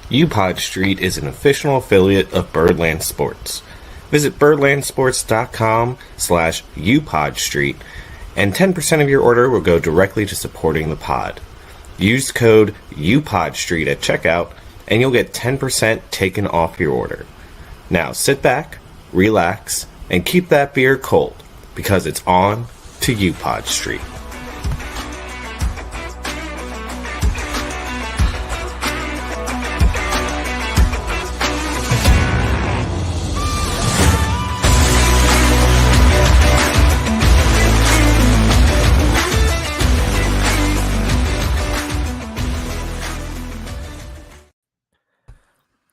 UPod Street is an official affiliate of Birdland Sports. Visit birdlandsports.com/UPodStreet, and 10% of your order will go directly to supporting the pod. Use code UPodStreet at checkout, and you'll get 10% taken off your order. Now sit back, relax, and keep that beer cold, because it's on to UPod Street.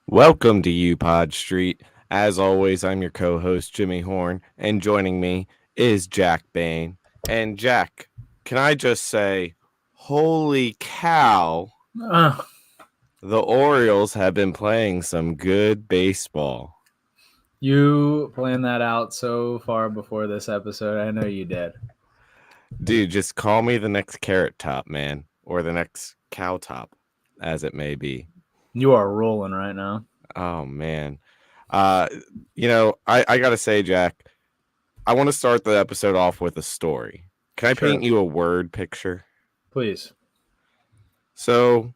Welcome to UPod Street. As always, I'm your co-host, Jimmy Horn, and joining me is Jack Bain. And Jack, can I just say, holy cow, the Orioles have been playing some good baseball. You planned that out so far before this episode. I know you did. Dude, just call me the next Carrot Top, man, or the next Cow Top, as it may be. You are rolling right now. Oh, man. I got to say, Jack, I want to start the episode off with a story. Can I paint you a word picture? Please. So,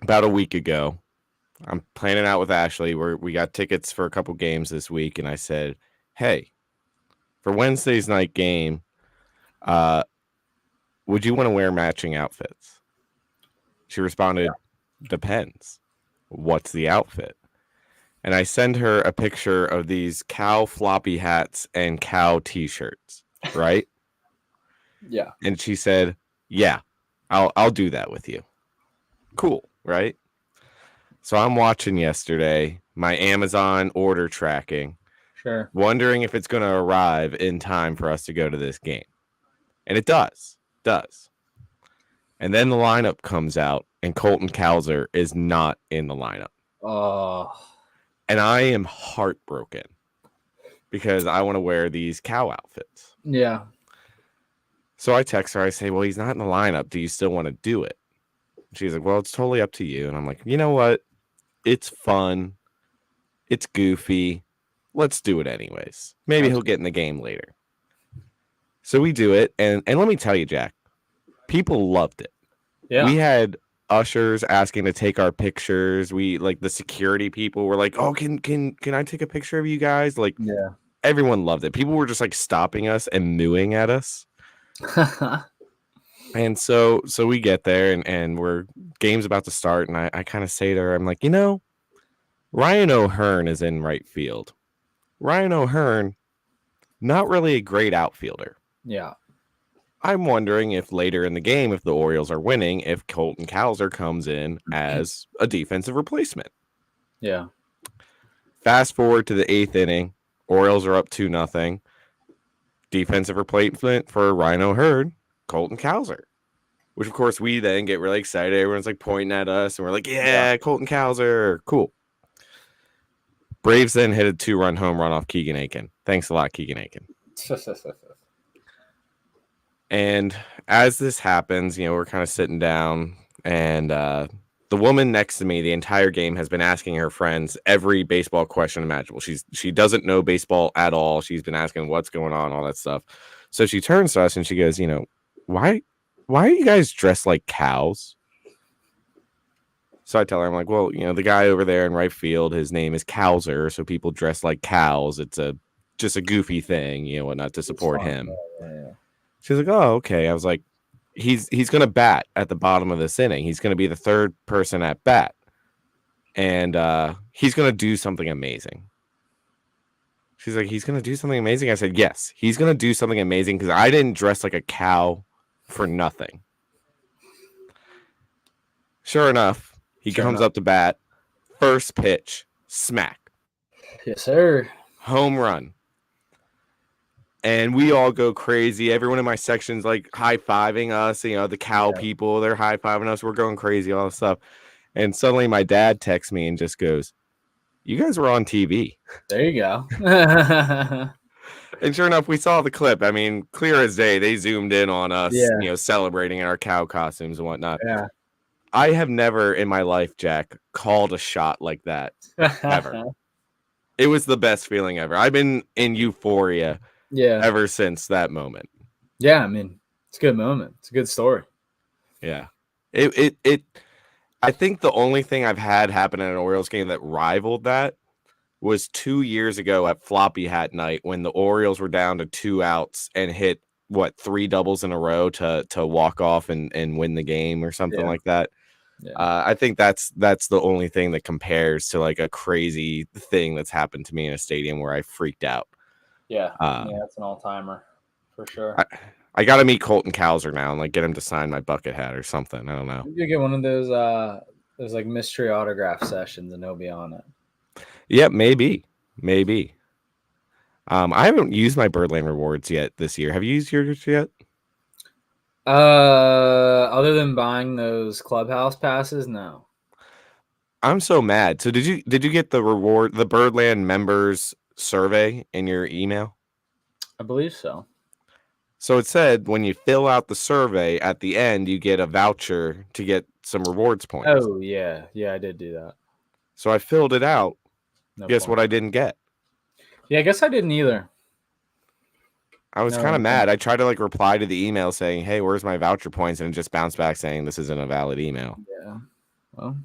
about a week ago, I'm planning out with Ashley where we got tickets for a couple games this week, and I said, hey, for Wednesday's night game, would you want to wear matching outfits? She responded, depends. What's the outfit? And I send her a picture of these cow floppy hats and cow t-shirts, right? Yeah. And she said, yeah, I'll do that with you. Cool, right? So I'm watching yesterday my Amazon order tracking, wondering if it's going to arrive in time for us to go to this game. And it does. And then the lineup comes out, and Colton Cowser is not in the lineup. Oh. And I am heartbroken because I want to wear these cow outfits. Yeah. So I text her. I say, well, he's not in the lineup. Do you still want to do it? She's like, well, it's totally up to you. And I'm like, you know what? It's fun. It's goofy. Let's do it anyways. Maybe he'll get in the game later. So we do it. And let me tell you, Jack, people loved it. Yeah. We had ushers asking to take our pictures. We the security people were like, oh, can I take a picture of you guys? Everyone loved it. People were just stopping us and mooing at us. And so we get there and we're game's about to start, and I kind of say to her, I'm like, Ryan O'Hearn is in right field. Ryan O'Hearn, not really a great outfielder. Yeah. I'm wondering if later in the game, if the Orioles are winning, if Colton Cowser comes in as a defensive replacement. Yeah. Fast forward to the 8th inning. Orioles are up 2-0. Defensive replacement for Ryan O'Hearn, Colton Cowser. Which, of course, we then get really excited. Everyone's pointing at us, and we're like, yeah, Colton Cowser. Cool. Braves then hit a 2-run home run off Keegan Aiken. Thanks a lot, Keegan Aiken. And as this happens, we're kind of sitting down, and the woman next to me the entire game has been asking her friends every baseball question imaginable. She doesn't know baseball at all. She's been asking what's going on, all that stuff. So she turns to us and she goes, why are you guys dressed like cows? So I tell her, I'm like, well, the guy over there in right field, his name is Cowser, so people dress like cows. It's just a goofy thing, whatnot, to support him. Yeah. She's like, oh, okay. I was like, he's going to bat at the bottom of this inning. He's going to be the third person at bat. And he's going to do something amazing. She's like, he's going to do something amazing? I said, yes, he's going to do something amazing because I didn't dress like a cow for nothing. Sure enough, he comes up to bat. First pitch, smack. Yes, sir. Home run. And we all go crazy. Everyone in my section's high-fiving us. The cow people, they're high-fiving us. We're going crazy, all this stuff. And suddenly my dad texts me and just goes, you guys were on TV. There you go. And sure enough, we saw the clip. I mean, clear as day, they zoomed in on us, celebrating in our cow costumes and whatnot. Yeah. I have never in my life, Jack, called a shot like that ever. It was the best feeling ever. I've been in euphoria Yeah. ever since that moment. Yeah, I mean, it's a good moment. It's a good story. Yeah. It I think the only thing I've had happen in an Orioles game that rivaled that was 2 years ago at Floppy Hat Night when the Orioles were down to 2 outs and hit three doubles in a row to walk off and win the game or something Yeah. like that. Yeah. I think that's the only thing that compares to like a crazy thing that's happened to me in a stadium where I freaked out. Yeah. Yeah, Um, that's an all timer for sure. I, I got to meet Colton Cowser now and like get him to sign my bucket hat or something. I don't know. You get one of those like mystery autograph sessions and he'll be on it. Yeah, maybe. I haven't used my Birdland rewards yet this year. Have you used yours yet? Other than buying those clubhouse passes, no. I'm so mad. So did you get the Birdland members survey in your email? I believe so. So it said when you fill out the survey at the end, you get a voucher to get some rewards points. Oh yeah, yeah, I did do that. So I filled it out. No Guess point. what I didn't get? Yeah, I guess I didn't either. I was No, kind I of didn't. mad. I tried to like reply to the email saying, "Hey, where's my voucher points?" and it just bounced back saying this isn't a valid email. Yeah. Well,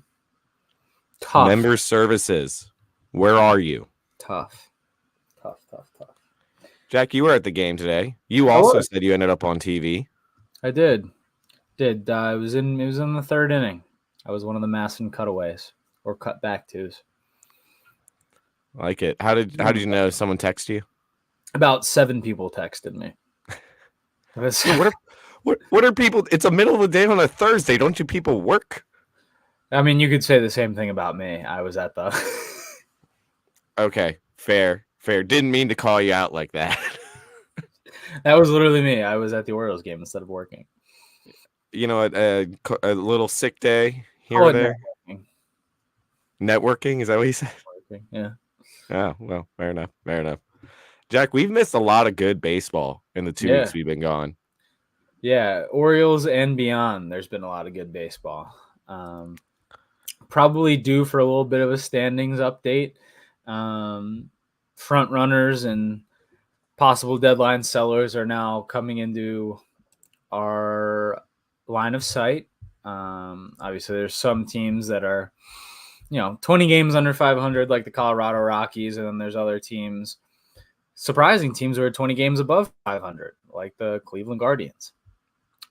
tough, Member services. Where are you? tough, tough, tough, tough. Jack, you were at the game today. You I also was. said you ended up on TV. I did. Did it was in the third inning. I was one of the Masson cutaways or cut back twos. I like it. How did you know someone texted you? About 7 people texted me. It was- Dude, what are people? It's a middle of the day on a Thursday. Don't you people work? I mean, you could say the same thing about me. I was at the. Okay, fair. Didn't mean to call you out like that. That was literally me. I was at the Orioles game instead of working. You know, a little sick day here Oh, or and there. Networking, is that what you said? networking. Yeah. Oh, well, fair enough. Jack, we've missed a lot of good baseball in the 2 weeks we've been gone. Yeah, Orioles and beyond. There's been a lot of good baseball. Probably due for a little bit of a standings update. Front runners and possible deadline sellers are now coming into our line of sight. Obviously, there's some teams that are, 20 games under 500, like the Colorado Rockies, and then there's other teams, surprising teams who are 20 games above 500, like the Cleveland Guardians.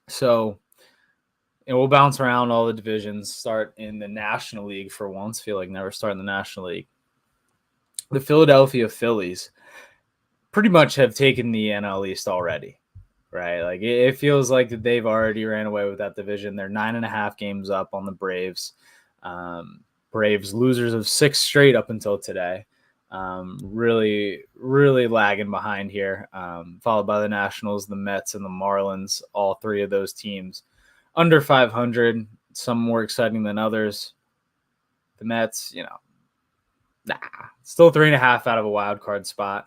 So, we'll bounce around all the divisions, start in the National League for once, feel like never start in the National League. The Philadelphia Phillies pretty much have taken the NL East already, right? Like it feels like that they've already ran away with that division. They're 9.5 games up on the Braves. Braves losers of 6 straight up until today. Really, really lagging behind here. Followed by the Nationals, the Mets, and the Marlins. All 3 of those teams under 500. Some more exciting than others. The Mets, still 3.5 out of a wild card spot.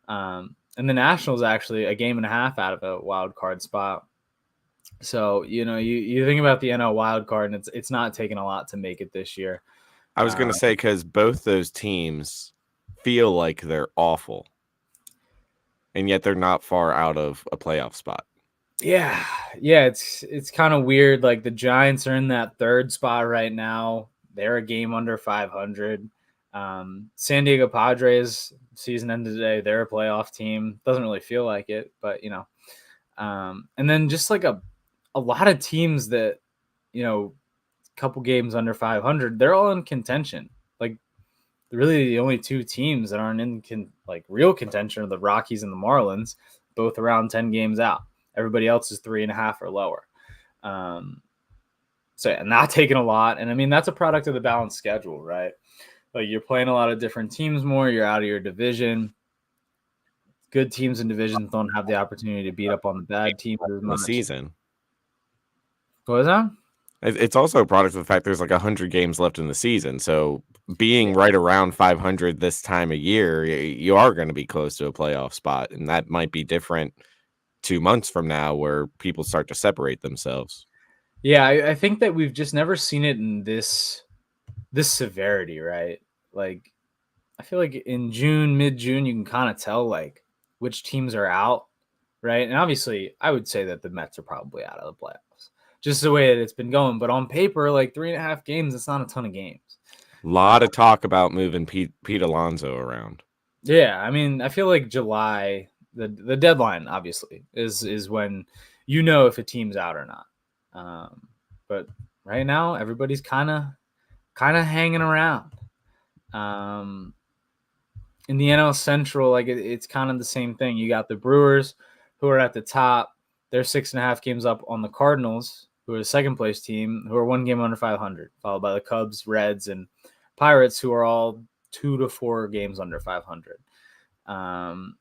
And the Nationals actually a game and a half out of a wild card spot. So, you think about the NL wild card, and it's not taking a lot to make it this year. I was going to say, because both those teams feel like they're awful, and yet they're not far out of a playoff spot. Yeah, it's kind of weird. Like the Giants are in that 3rd spot right now. They're a game under 500. San Diego Padres season ended today. They're a playoff team. Doesn't really feel like it, but and then just like a lot of teams that couple games under 500, they're all in contention. Like really the only 2 teams that aren't in real contention are the Rockies and the Marlins, both around 10 games out. Everybody else is 3.5 or lower. So yeah, not taking a lot. And I mean, that's a product of the balanced schedule, right? Like you're playing a lot of different teams more. You're out of your division. Good teams and divisions don't have the opportunity to beat up on the bad teams as In the much. season. What was that? It's also a product of the fact there's like 100 games left in the season. So being right around 500 this time of year, you are going to be close to a playoff spot. And that might be different 2 months from now where people start to separate themselves. Yeah, I think that we've just never seen it in this severity, right? Like I feel like in June, mid June, you can kind of tell like which teams are out, right? And obviously, I would say that the Mets are probably out of the playoffs, just the way that it's been going. But on paper, like 3.5 games, it's not a ton of games. A lot of talk about moving Pete Alonso around. Yeah, I mean, I feel like July, the deadline, obviously, is when you know if a team's out or not. But right now, everybody's kind of hanging around. Um, in the NL Central, like it's kind of the same thing. You got the Brewers, who are at the top. They're 6.5 games up on the Cardinals, who are the second place team, who are 1 game under 500, followed by the Cubs, Reds, and Pirates, who are all 2 to 4 games under 500.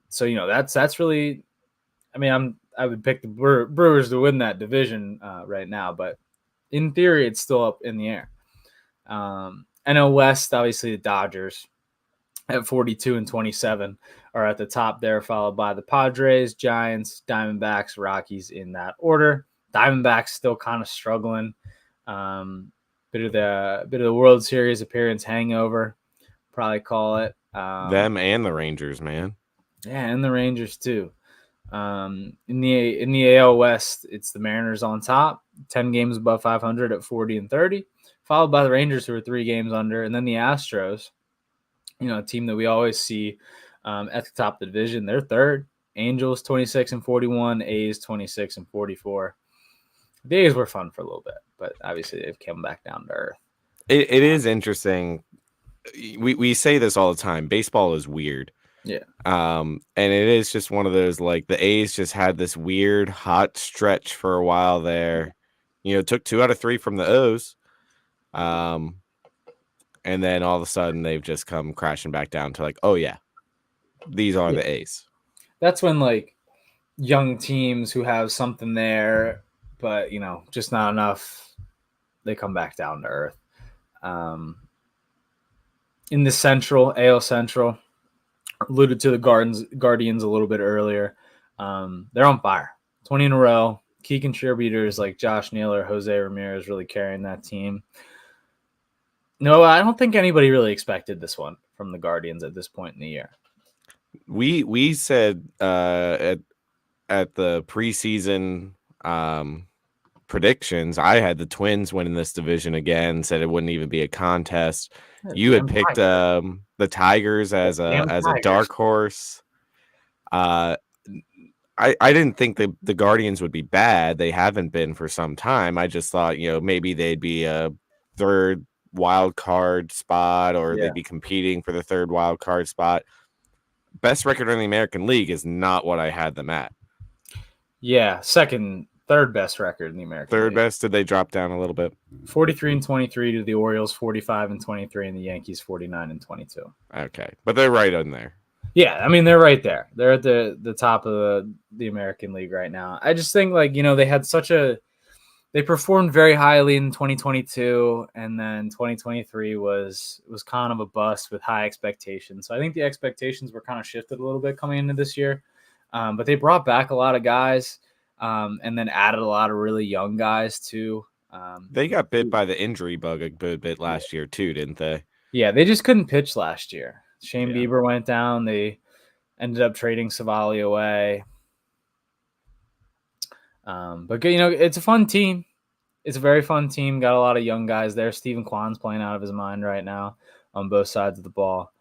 So that's really. I mean, I would pick the Brewers to win that division right now, but in theory, it's still up in the air. NL West, obviously, the Dodgers at 42 and 27 are at the top there, followed by the Padres, Giants, Diamondbacks, Rockies in that order. Diamondbacks still kind of struggling. Bit of the World Series appearance hangover, probably call it. Them and the Rangers, man. Yeah, and the Rangers too. In the AL West, it's the Mariners on top, 10 games above 500 at 40 and 30, followed by the Rangers who are 3 games under, and then the Astros, a team that we always see at the top of the division. They're third. Angels 26 and 41, A's 26 and 44. The A's were fun for a little bit, but obviously they've come back down to earth. It is interesting. We say this all the time. Baseball is weird. Yeah. And it is just one of those, like, the A's just had this weird hot stretch for a while there. Took 2 out of 3 from the O's. And then all of a sudden they've just come crashing back down to like, oh yeah, these are the A's. That's when like young teams who have something there, but just not enough, they come back down to earth. In the AL Central, alluded to the Guardians a little bit earlier. They're on fire, 20 in a row. Key contributors like Josh Naylor, Jose Ramirez really carrying that team. No, I don't think anybody really expected this one from the Guardians at this point in the year. We said at the preseason predictions, I had the Twins winning this division again. Said it wouldn't even be a contest. You had picked the Tigers as a dark horse. I didn't think the Guardians would be bad. They haven't been for some time. I just thought maybe they'd be a third wild card spot, or they'd be competing for the third wild card spot. Best record in the American League is not what I had them at. Yeah, third best record in the American Third League. best. Did they drop down a little bit? 43 and 23 to the Orioles, 45 and 23, and the Yankees 49 and 22. Okay, but they're right in there. Yeah, I mean they're right there. They're at the top of the American League right now. I just think like they had they performed very highly in 2022, and then 2023 was kind of a bust with high expectations. So I think the expectations were kind of shifted a little bit coming into this year, but they brought back a lot of guys, and then added a lot of really young guys too. They got bit by the injury bug a good bit last year too, didn't they? Yeah, they just couldn't pitch last year. Shane Bieber went down. They ended up trading Savali away. But it's a fun team. It's a very fun team. Got a lot of young guys there. Steven Kwan's playing out of his mind right now on both sides of the ball,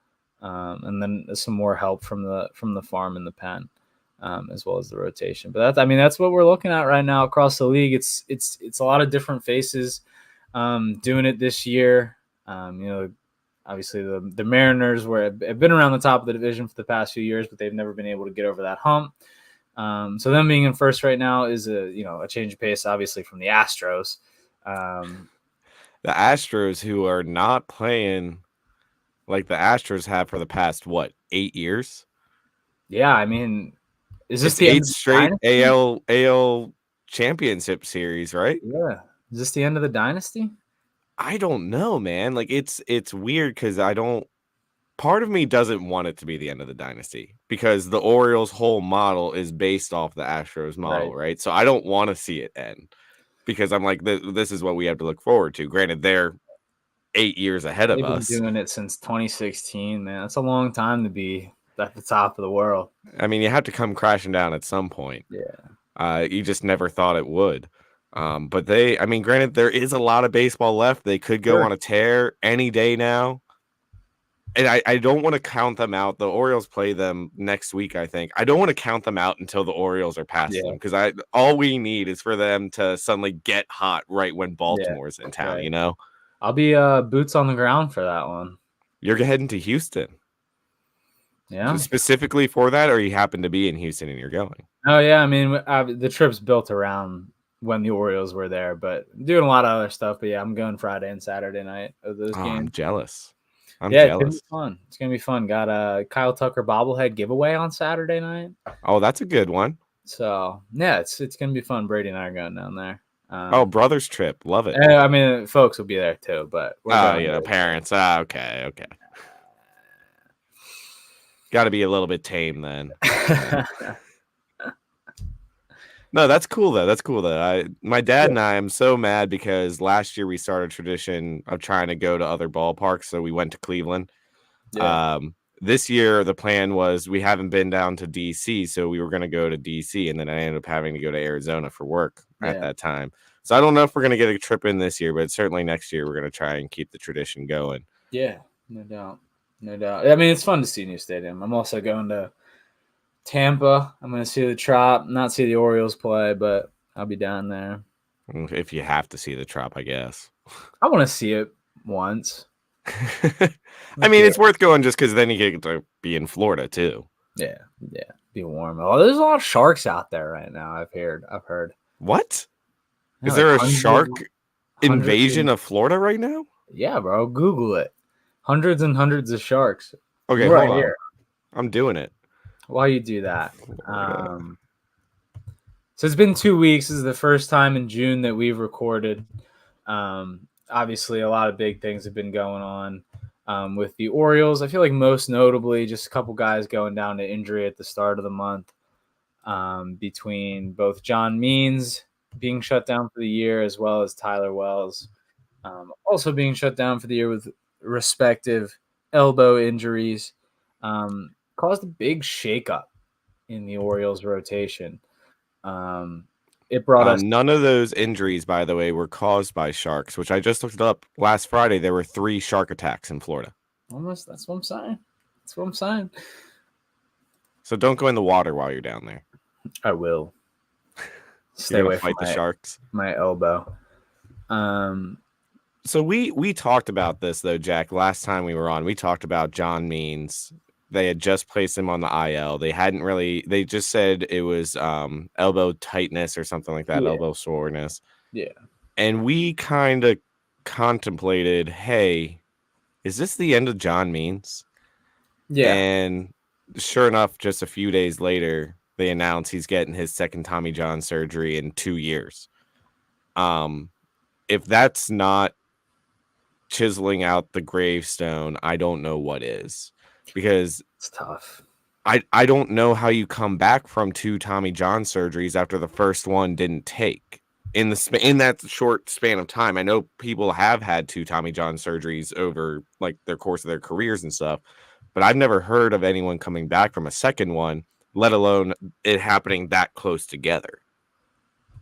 and then some more help from the farm and the pen, as well as the rotation. But that's what we're looking at right now across the league. It's a lot of different faces doing it this year. Obviously the Mariners have been around the top of the division for the past few years, but they've never been able to get over that hump. So them being in first right now is a change of pace, obviously, from the Astros. The Astros, who are not playing like the Astros have for the past 8 years? Yeah, I mean, is this it's the 8 straight AL championship series, right? Yeah, is this the end of the dynasty? I don't know, man. Like it's weird because part of me doesn't want it to be the end of the dynasty, because the Orioles' whole model is based off the Astros model, right? So I don't want to see it end. because I'm like, this is what we have to look forward to. Granted, they're 8 years ahead of They've been us. doing it since 2016, man. That's a long time to be at the top of the world. I mean, you have to come crashing down at some point. Yeah, You just never thought it would. But I mean, granted, there is a lot of baseball left. They could go sure. on a tear any day now. And I don't want to count them out. The Orioles play them next week, I think. I don't want to count them out until the Orioles are past Yeah, them, because all we need is for them to suddenly get hot right when yeah, Baltimore's in town, right. you know? I'll be boots on the ground for that one. You're heading to Houston. Yeah. Specifically for that, or you happen to be in Houston and you're going? Oh yeah, I mean the trip's built around when the Orioles were there, but I'm doing a lot of other stuff. But yeah, I'm going Friday and Saturday night of those Oh, I'm games. jealous. I'm Yeah, it's gonna be jealous. fun. It's gonna be fun. Got a Kyle Tucker bobblehead giveaway on Saturday night. Oh, that's a good one. So yeah, it's gonna be fun. Brady and I are going down there. Oh, brothers trip. Love it. I mean, folks will be there too, but we're Oh, going. parents. Ah, okay. Got to be a little bit tame then. No, that's cool though. My dad and I am so mad because last year we started a tradition of trying to go to other ballparks, so we went to Cleveland. Yeah, This year the plan was we haven't been down to DC, so we were going to go to DC, and then I ended up having to go to Arizona for work at yeah, that time. So I don't know if we're going to get a trip in this year, but certainly next year we're going to try and keep the tradition going. yeah. No doubt, no doubt. I mean, it's fun to see a new stadium. I'm also going to Tampa. I'm going to see the Trop, not see the Orioles play, but I'll be down there. If you have to see the Trop, I guess. I want to see it once. I mean, it's worth going just because then you get to be in Florida too. Yeah, be warm. Oh, there's a lot of sharks out there right now. I've heard. What? Yeah, Is like there a shark hundreds invasion of Florida right now? yeah, bro. Google it. Hundreds and hundreds of sharks. Okay, Right hold on. here. I'm doing it. While you do that, Florida. so it's been 2 weeks. This is the first time in June that we've recorded. Obviously, a lot of big things have been going on with the Orioles. I feel like most notably, just a couple guys going down to injury at the start of the month. Between both John Means being shut down for the year as well as Tyler Wells also being shut down for the year with respective elbow injuries, caused a big shakeup in the Orioles rotation. It brought us None of those injuries, by the way, were caused by sharks, which I just looked it up. Last Friday, there were 3 shark attacks in Florida. almost. That's what I'm saying. That's what I'm saying. So don't go in the water while you're down there. I will stay You're away gonna from fight the sharks. my elbow. So we talked about this though, Jack. Last time we were on, we talked about John Means. They had just placed him on the IL. They just said it was elbow tightness or something like that, Yeah. elbow soreness. Yeah. And we kind of contemplated, hey, is this the end of John Means? Yeah. And sure enough, just a few days later, they announced he's getting his second Tommy John surgery in 2 years. If that's not chiseling out the gravestone, I don't know what is, because It's tough. I don't know how you come back from 2 Tommy John surgeries after the first one didn't take in that short span of time. I know people have had 2 Tommy John surgeries over like their course of their careers and stuff, but I've never heard of anyone coming back from a second one, let alone it happening that close together.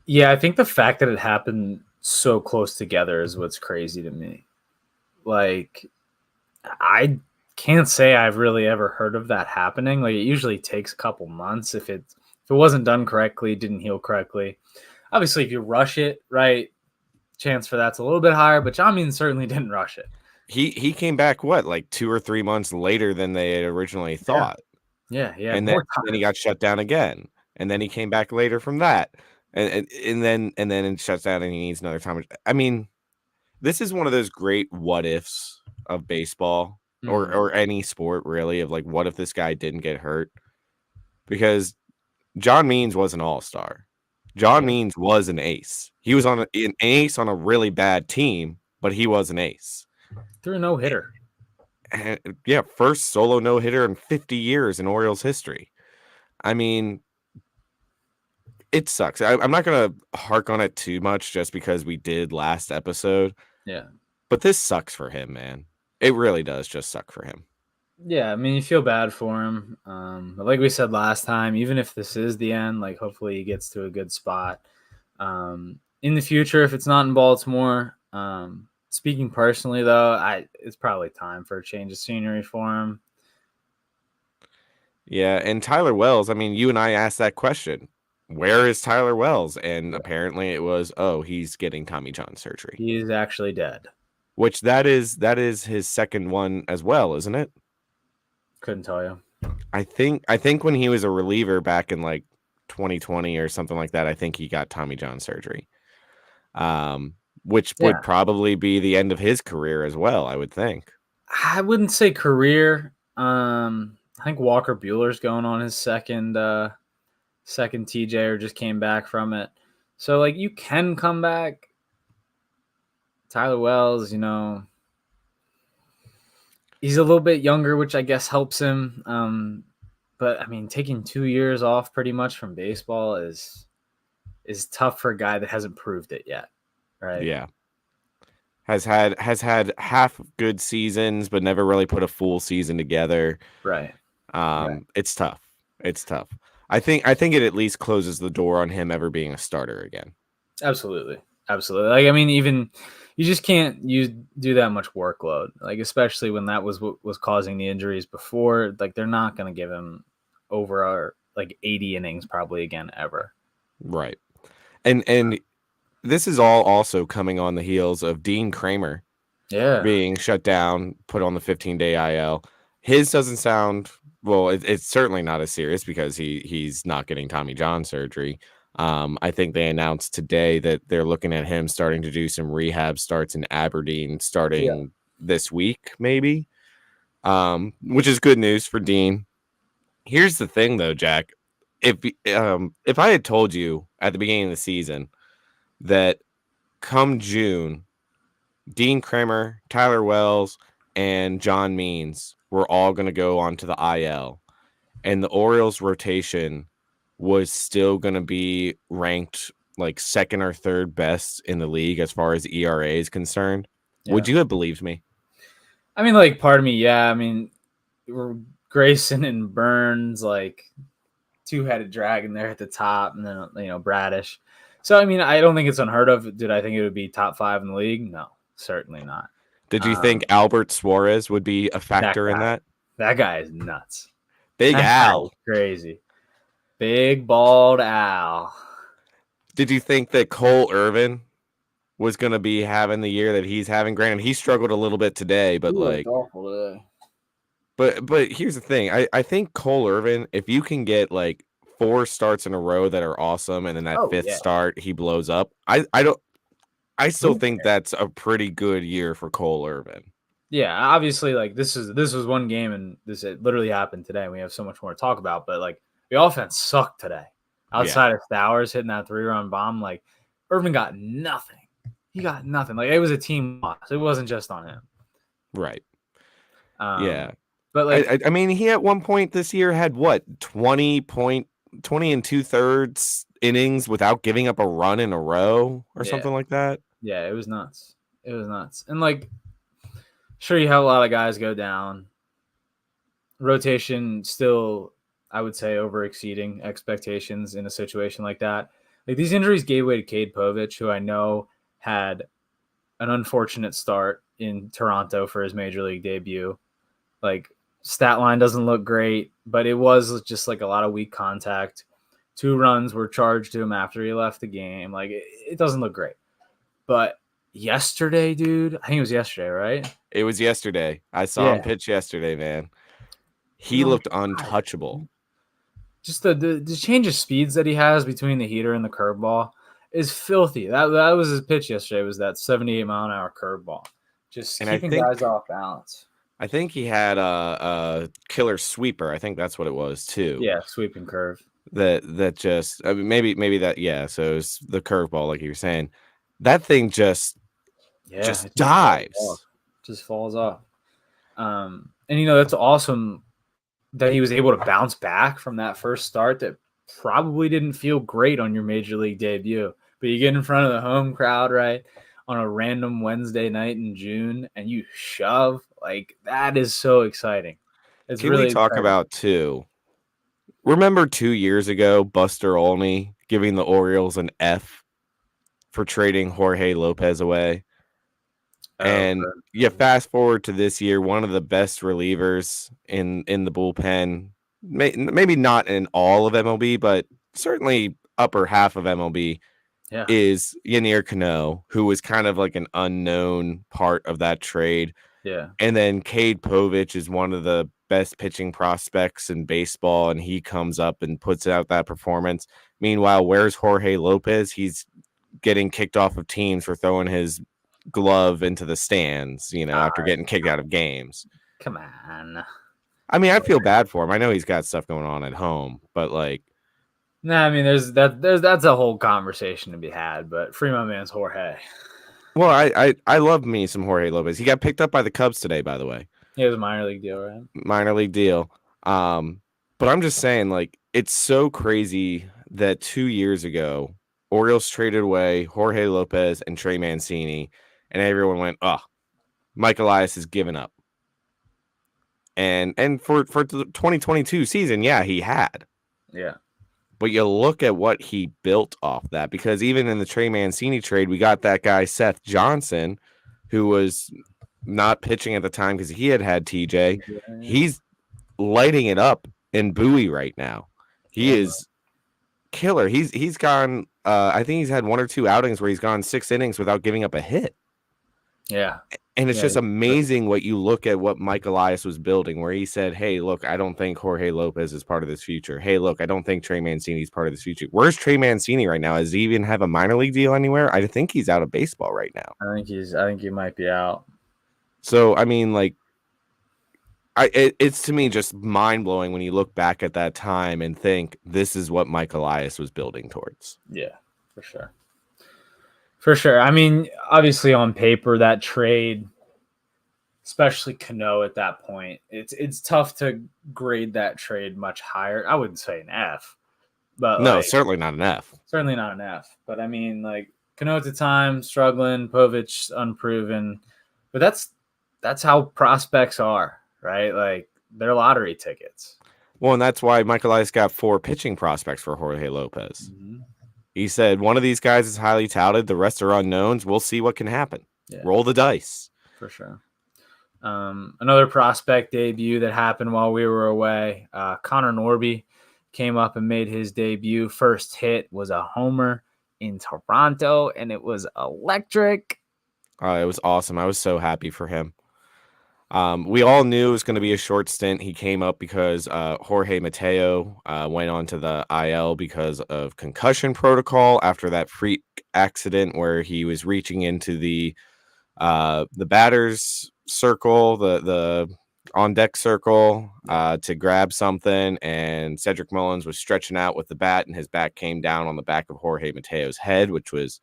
Yeah, I think the fact that it happened so close together is what's crazy to me. Like, I can't say I've really ever heard of that happening. Like, it usually takes a couple months if it wasn't done correctly, didn't heal correctly. Obviously, if you rush it, right, chance for that's a little bit higher. But John Means certainly didn't rush it. He came back like 2 or 3 months later than they had originally thought. Yeah. And then he got shut down again, and then he came back later from that, and then it shuts down, and he needs another time. I mean, this is one of those great what ifs of baseball or any sport, really, of like, what if this guy didn't get hurt? Because John Means was an all-star. John Means was an ace. He was an ace on a really bad team, but he was an ace. Threw a no-hitter. And, yeah, first solo no-hitter in 50 years in Orioles history. I mean, it sucks. I'm not gonna hark on it too much just because we did last episode, Yeah. but this sucks for him, man. It really does just suck for him. Yeah, I mean, you feel bad for him. But like we said last time, even if this is the end, like hopefully he gets to a good spot. In the future, if it's not in Baltimore, speaking personally though, it's probably time for a change of scenery for him. Yeah, and Tyler Wells, I mean, you and I asked that question. Where is Tyler Wells? And Yeah. apparently it was, oh, he's getting Tommy John surgery. He is actually dead. Which that is his second one as well, isn't it? Couldn't tell you. I think when he was a reliever back in like 2020 or something like that, I think he got Tommy John surgery. Um, which would Yeah, probably be the end of his career as well, I would think. I wouldn't say career. I think Walker Bueller's going on his second TJ or just came back from it. So like you can come back. Tyler Wells, he's a little bit younger, which I guess helps him. But I mean, taking 2 years off pretty much from baseball is tough for a guy that hasn't proved it yet, right? Yeah. Has had half good seasons, but never really put a full season together. Right. Right. It's tough. It's tough. I think it at least closes the door on him ever being a starter again. Absolutely. Absolutely. Like I mean, even you just can't do that much workload. Like especially when that was what was causing the injuries before. Like they're not going to give him over like 80 innings probably again ever. Right. And this is all also coming on the heels of Dean Kramer Yeah. being shut down, put on the 15-day IL. His doesn't sound well. It's certainly not as serious because he's not getting Tommy John surgery. I think they announced today that they're looking at him starting to do some rehab starts in Aberdeen Yeah. starting this week, maybe. Which is good news for Dean. Here's the thing, though, Jack. If I had told you at the beginning of the season that come June, Dean Kramer, Tyler Wells, and John Means were all going to go onto the IL, and the Orioles rotation was still going to be ranked like second or third best in the league as far as ERA is concerned, would Yeah. you have believed me? I mean, like part of me, yeah. I mean, Grayson and Burns, like two-headed dragon there at the top, and then Bradish. So I mean, I don't think it's unheard of. Did I think it would be top 5 in the league? No, certainly not. Did you think Um, Albert Suarez would be a that factor in guy, that? that guy is nuts. Big That guy is Al. crazy. Big bald Al. Did you think that Cole Irvin was going to be having the year that he's having? Granted, he struggled a little bit today, He but looked like, awful today. but here's the thing. I think Cole Irvin, if you can get like 4 starts in a row that are awesome, and then that Oh fifth yeah, start he blows up, I still he'll be think there. that's a pretty good year for Cole Irvin. Yeah, obviously, like this was one game, and it literally happened today. And we have so much more to talk about, but like the offense sucked today. Yeah, Outside of Stowers hitting that 3-run bomb, like Irvin got nothing. He got nothing. Like it was a team loss. It wasn't just on him. right. Yeah. Um, but like I mean, he at one point this year had what 20 and 2/3 innings without giving up a run in a row or yeah, something like that. yeah, it was nuts. It was nuts. And like, sure, you have a lot of guys go down. Rotation still, I would say, over exceeding expectations in a situation like that. Like these injuries gave way to Cade Povich, who I know had an unfortunate start in Toronto for his major league debut. Like stat line doesn't look great, but it was just like a lot of weak contact. 2 runs were charged to him after he left the game. Like it doesn't look great. But yesterday, dude, I think it was yesterday, right? It was yesterday. I saw him Yeah. pitch yesterday, man. You He know, looked untouchable. just the change of speeds that he has between the heater and the curveball is filthy. That was his pitch yesterday. Was that 78-mile-an-hour curveball, just And I keeping guys think off balance. I think he had a killer sweeper. I think that's what it was too. Yeah, sweeping curve. That just I mean, maybe that yeah. So it was the curveball, like you were saying. That thing just Yeah, it just falls off. dives. Just falls off. And that's awesome that he was able to bounce back from that first start that probably didn't feel great on your major league debut, but you get in front of the home crowd, right, on a random Wednesday night in June, and you shove. Like, that is so exciting. It's Can we really talk exciting. about too? Remember 2 years ago, Buster Olney giving the Orioles an F for trading Jorge Lopez away? Oh, And you fast forward to this year, one of the best relievers in the bullpen, maybe not in all of MLB, but certainly upper half of MLB, yeah, is Yanier Cano, who was kind of like an unknown part of that trade. yeah, And then Cade Povich is one of the best pitching prospects in baseball, and he comes up and puts out that performance. Meanwhile, where's Jorge Lopez? He's getting kicked off of teams for throwing his glove into the stands, after getting kicked out of games. come on. I mean, I feel bad for him. I know he's got stuff going on at home, but like, Nah, I mean, there's that's a whole conversation to be had, but free my man's Jorge. well, I love me some Jorge Lopez. He got picked up by the Cubs today, by the way. He has a minor league deal, right? Minor league deal. But I'm just saying, like, it's so crazy that 2 years ago, Orioles traded away Jorge Lopez and Trey Mancini, and everyone went, "Oh, Mike Elias has given up." And for the 2022 season, yeah, he had. Yeah, But you look at what he built off that, because even in the Trey Mancini trade, we got that guy Seth Johnson, who was not pitching at the time because he had TJ. He's lighting it up in Bowie right now. He yeah, is killer. He's gone. I think he's had 1 or 2 outings where he's gone 6 innings without giving up a hit. yeah, And it's yeah. just amazing what you look at what Mike Elias was building, where he said, "Hey, look, I don't think Jorge Lopez is part of this future. Hey, look, I don't think Trey Mancini is part of this future." Where's Trey Mancini right now? Does he even have a minor league deal anywhere? I think he's out of baseball right now. I think he might be out. So I mean, like, it's to me just mind blowing when you look back at that time and think this is what Mike Elias was building towards. Yeah, for sure. For sure. I mean, obviously on paper, that trade, especially Cano at that point, it's tough to grade that trade much higher. I wouldn't say an F, but No, like certainly not an F. certainly not an F. But I mean, like Cano at the time struggling, Povich unproven, but that's how prospects are, right? Like they're lottery tickets. Well, and that's why Mike Elias got 4 pitching prospects for Jorge Lopez. Mm-hmm. He said one of these guys is highly touted, the rest are unknowns. We'll see what can happen. Yeah, Roll the dice. for sure. Another prospect debut that happened while we were away. Connor Norby came up and made his debut. First hit was a homer in Toronto, and it was electric. It was awesome. I was so happy for him. We all knew it was going to be a short stint. He came up because Jorge Mateo went on to the IL because of concussion protocol after that freak accident where he was reaching into the batter's circle, the on deck circle, to grab something, and Cedric Mullins was stretching out with the bat, and his bat came down on the back of Jorge Mateo's head, which was,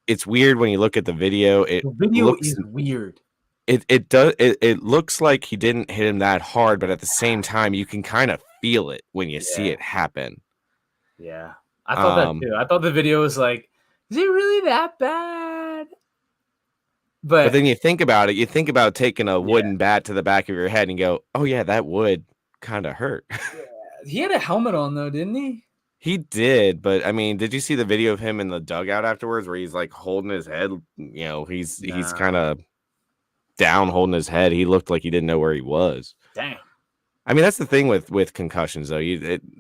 it's weird when you look at the video. It The video looks is weird. it looks like he didn't hit him that hard, but at the same time, you can kind of feel it when you see Yeah, it happen. yeah. I thought that too. I thought the video was like, is it really that bad? But But then you think about it, you think about taking a yeah, wooden bat to the back of your head and go, oh yeah, that would kind of hurt. he had a helmet on though, didn't he? He did, but I mean, did you see the video of him in the dugout afterwards where he's like holding his head? He's kind Nah. of down holding his head. He looked like he didn't know where he was. Damn. I mean, that's the thing with concussions, though.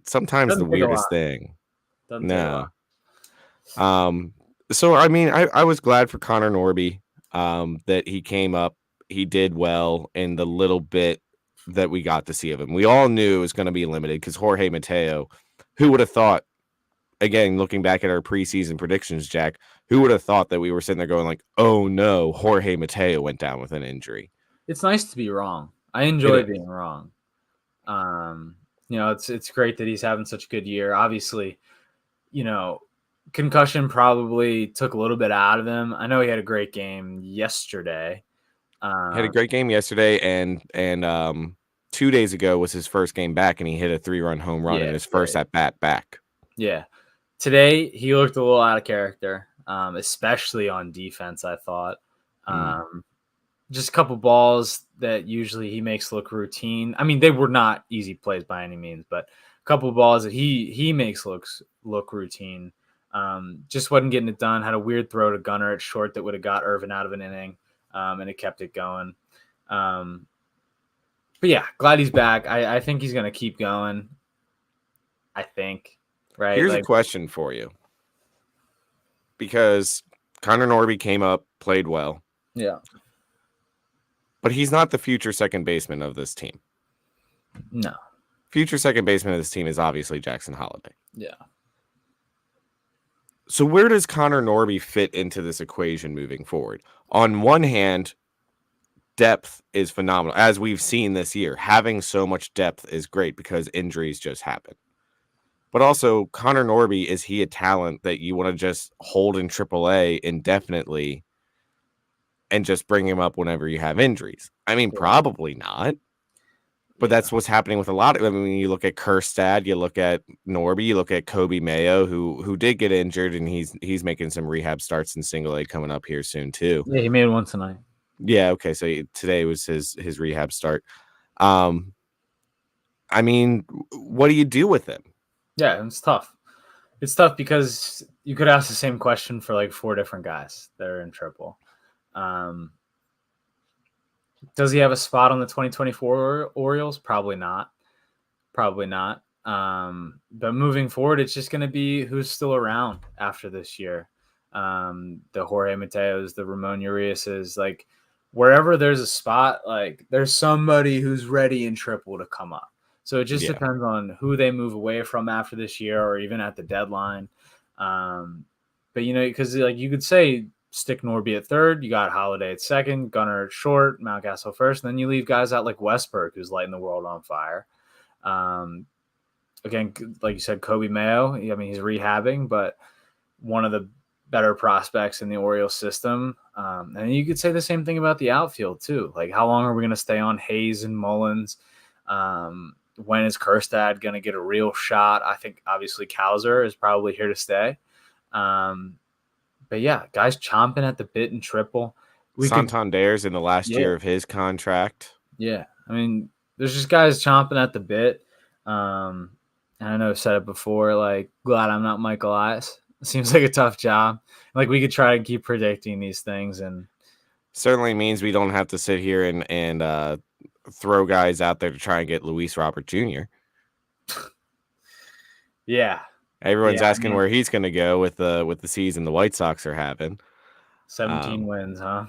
Sometimes the Doesn't take a lot. weirdest thing. Doesn't take a No. lot. So I mean, I was glad for Connor Norby, that he came up. He did well in the little bit that we got to see of him. We all knew it was going to be limited because Jorge Mateo, who would have thought, again, looking back at our preseason predictions, Jack, who would have thought that we were sitting there going like, oh no, Jorge Mateo went down with an injury. It's nice to be wrong. I enjoy being wrong. It's great that he's having such a good year. Obviously, concussion probably took a little bit out of him. I know he had a great game yesterday. Had a great game yesterday, and 2 days ago was his first game back, and he hit a 3-run home run in Yeah, his first right. at bat back. Yeah. Today he looked a little out of character, especially on defense. I thought just a couple balls that usually he makes look routine. I mean, they were not easy plays by any means, but a couple balls that he makes look routine. Just wasn't getting it done. Had a weird throw to Gunnar at short that would have got Irvin out of an inning, and it kept it going. But yeah, glad he's back. I think he's gonna keep going. I think, right? Here's a Like, question for you, because Connor Norby came up, played well, yeah, but he's not the future second baseman of this team. no, Future second baseman of this team is obviously Jackson Holliday. yeah. So where does Connor Norby fit into this equation moving forward? On one hand, depth is phenomenal. As we've seen this year, having so much depth is great because injuries just happen. But also, Connor Norby, is he a talent that you want to just hold in AAA indefinitely and just bring him up whenever you have injuries? I mean, Yeah. probably not. But Yeah. that's what's happening with a lot of. I mean, you look at Kerstad, you look at Norby, you look at Kobe Mayo, who did get injured, and he's making some rehab starts in single A coming up here soon too. Yeah, he made one tonight. Yeah, okay. So today was his rehab start. I mean, what do you do with him? Yeah, it's tough. It's tough because you could ask the same question for like 4 different guys that are in triple. Does he have a spot on the 2024 Orioles? Probably not. Probably not. But moving forward, it's just going to be who's still around after this year. The Jorge Mateos, the Ramon Uriases, like wherever there's a spot, like there's somebody who's ready in triple to come up. So it just Yeah, depends on who they move away from after this year or even at the deadline. But because like you could say stick Norby at third, you got Holiday at second, Gunnar at short, Mountcastle first, and then you leave guys out like Westberg, who's lighting the world on fire. Again, like you said, Kobe Mayo. I mean, he's rehabbing, but one of the better prospects in the Orioles system. And you could say the same thing about the outfield too. Like, how long are we going to stay on Hayes and Mullins? When is Kerstad going to get a real shot? I think obviously Kowser is probably here to stay. But yeah, guys chomping at the bit in triple. Santander's in the last Yeah. year of his contract. Yeah, I mean, there's just guys chomping at the bit. And I know I've said it before. Like, glad I'm not Michael Elias. It seems like a tough job. Like, we could try to keep predicting these things, and Certainly means we don't have to sit here and throw guys out there to try and get Luis Robert Jr. yeah, Everyone's yeah. I asking mean, where he's going to go with the season the White Sox are having. 17 wins, huh?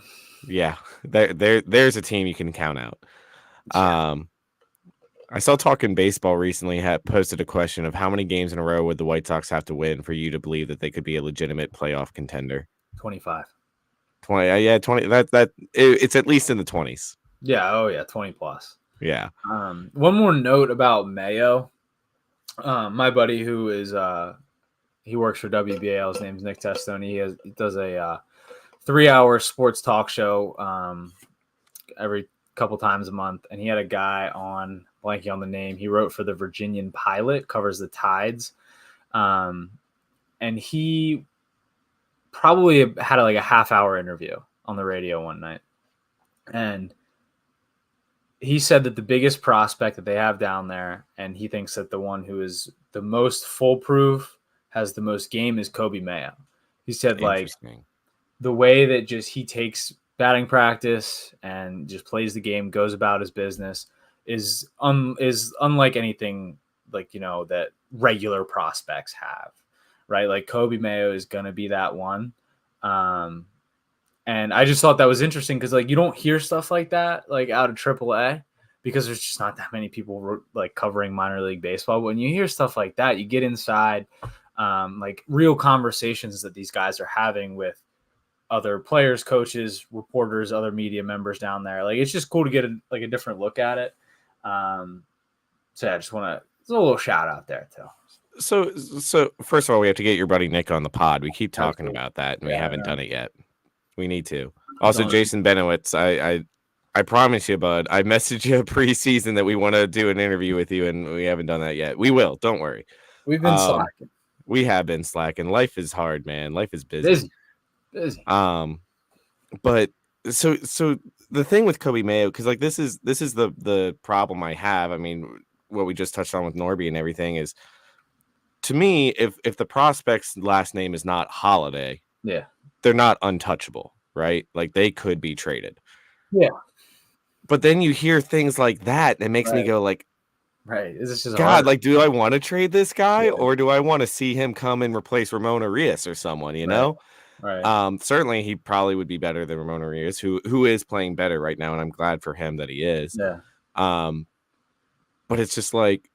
Yeah, there's a team you can count out. Yeah. I saw Talking Baseball recently had posted a question of how many games in a row would the White Sox have to win for you to believe that they could be a legitimate playoff contender. 25. 20, yeah, 20. It's at least in the 20s. Yeah. Oh yeah, 20 plus. Yeah. One more note about Mayo. My buddy who is he works for WBAL. His name's Nick Testoni. He does a 3-hour sports talk show every couple times a month, and he had a guy on, blanking on the name. He wrote for the Virginian Pilot, covers the Tides, and he probably had like a half-hour interview on the radio one night, and he said that the biggest prospect that they have down there, and he thinks that the one who is the most foolproof, has the most game, is Kobe Mayo. He said like the way that just he takes batting practice and just plays the game, goes about his business is unlike anything like that regular prospects have, right? Like Kobe Mayo is gonna be that one. And I just thought that was interesting because like you don't hear stuff like that like out of AAA because there's just not that many people like covering minor league baseball. But when you hear stuff like that, you get inside like real conversations that these guys are having with other players, coaches, reporters, other media members down there. Like it's just cool to get a different look at it. So yeah, I just want to, it's a little shout out there too. So first of all, we have to get your buddy Nick on the pod. We keep talking Absolutely. about that, and we Yeah, haven't done it yet. We need to. Also, Don't- Jason Benowitz. I promise you, bud. I messaged you preseason that we want to do an interview with you, and we haven't done that yet. We will. Don't worry. We've been Um, slacking. we have been slacking. Life is hard, man. Life is busy. Busy, busy. Um, but so the thing with Kobe Mayo, because like this is the problem I have. I mean, what we just touched on with Norby and everything is, to me, if the prospect's last name is not Holiday, Yeah, they're not untouchable, right? Like they could be traded. yeah, But then you hear things like that, and it makes me right, go like, right. This is God, hard. like, do I want to trade this guy, Yeah, or do I want to see him come and replace Ramon Arias or someone? You right, know, right. certainly he probably would be better than Ramon Arias, who is playing better right now, and I'm glad for him that he is. Yeah. Um, but it's just like,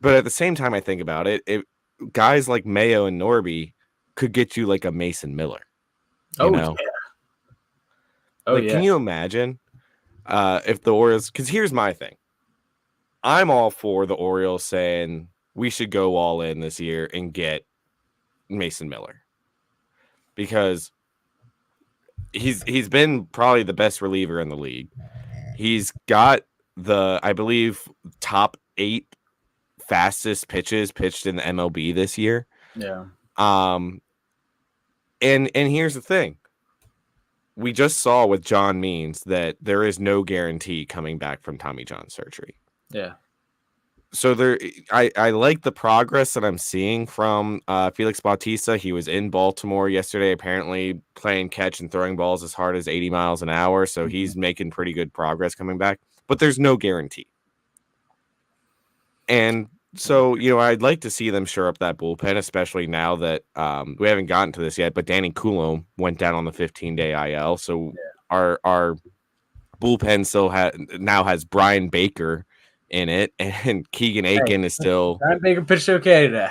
but at the same time, I think about it, guys like Mayo and Norby could get you like a Mason Miller. You Oh know, yeah. Oh like, can yeah. you imagine if the Orioles? Because here's my thing. I'm all for the Orioles saying we should go all in this year and get Mason Miller, because he's been probably the best reliever in the league. He's got the, I believe, top 8 fastest pitches pitched in the MLB this year. Yeah. Um and here's the thing. We just saw with John Means that there is no guarantee coming back from Tommy John surgery. Yeah. So I like the progress that I'm seeing from Felix Bautista. He was in Baltimore yesterday, apparently playing catch and throwing balls as hard as 80 miles an hour. So Mhm. he's making pretty good progress coming back, but there's no guarantee. And so, I'd like to see them shore up that bullpen, especially now that we haven't gotten to this yet, but Danny Coulomb went down on the 15-day IL. So our bullpen still now has Brian Baker in it, and Keegan Hey, Aiken is still, Brian Baker pitched okay today.